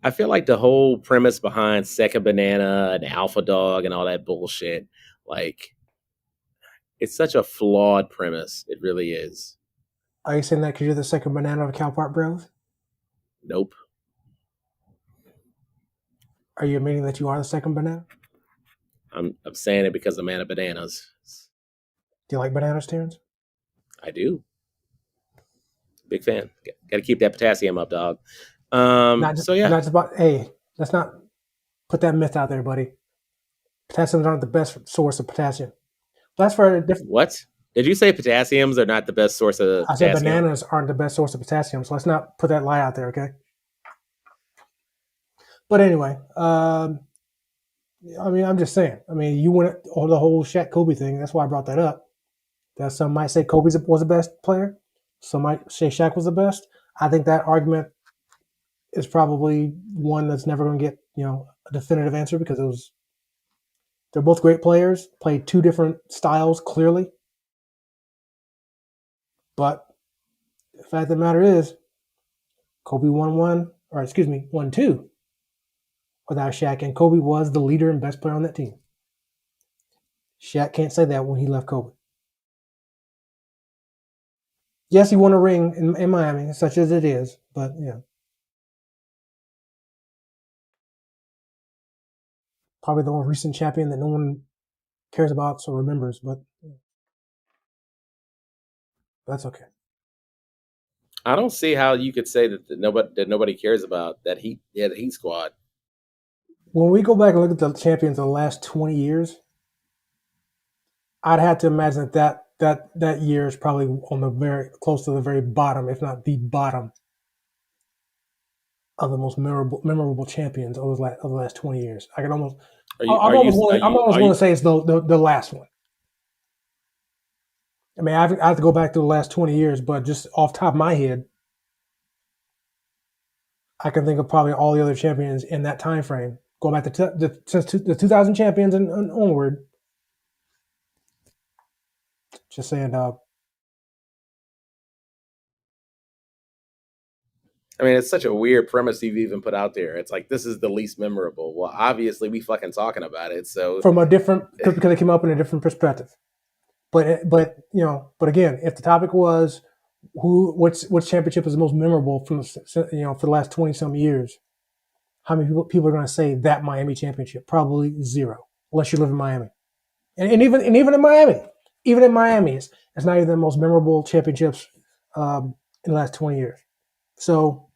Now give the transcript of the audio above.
I feel like the whole premise behind Second Banana and Alpha Dog and all that bullshit, like it's such a flawed premise. It really is. Are you saying that because you're the second banana of the Cowpart Bros? Nope. Are you admitting that you are the second banana? I'm saying it because I'm a man of bananas. Do you like bananas, Terrence? I do. Big fan. Got to keep that potassium up, dog. Not just, So yeah. not just about. Hey, let's not put that myth out there, buddy. Potassiums aren't the best source of potassium. That's for a different. What? Did you say potassiums are not the best source of I said potassium? bananas aren't the best source of potassium, so let's not put that lie out there, okay? But anyway, I mean, I'm just saying. I mean, you went on the whole Shaq Kobe thing. That's why I brought that up. That some might say Kobe was the best player. Some might say Shaq was the best. I think that argument is probably one that's never going to get a definitive answer because they're both great players, played two different styles clearly. But the fact of the matter is, Kobe won two without Shaq, and Kobe was the leader and best player on that team. Shaq can't say that when he left Kobe. Yes, he won a ring in Miami, such as it is, but yeah, probably the most recent champion that no one cares about or remembers, but that's okay. I don't see how you could say that nobody cares about that Heat squad. When we go back and look at the champions of the last 20 years, I'd have to imagine that year is probably on the very close to the very bottom, if not the bottom, of the most memorable champions of the last 20 years. I can almost, Are you I'm are you almost are willing, I'm you almost are willing you to say it's the last one. I mean, I have to go back to the last 20 years, but just off the top of my head, I can think of probably all the other champions in that time frame. Going back to since the 2000 champions and onward. Just saying, I mean, it's such a weird premise you've even put out there. It's like this is the least memorable. Well, obviously we fucking talking about it. So from a different because it came up in a different perspective. But again, if the topic was which championship is the most memorable from for the last 20 some years, how many people are going to say that Miami championship? Probably zero, unless you live in Miami. And even in Miami, it's not even the most memorable championships in the last 20 years. So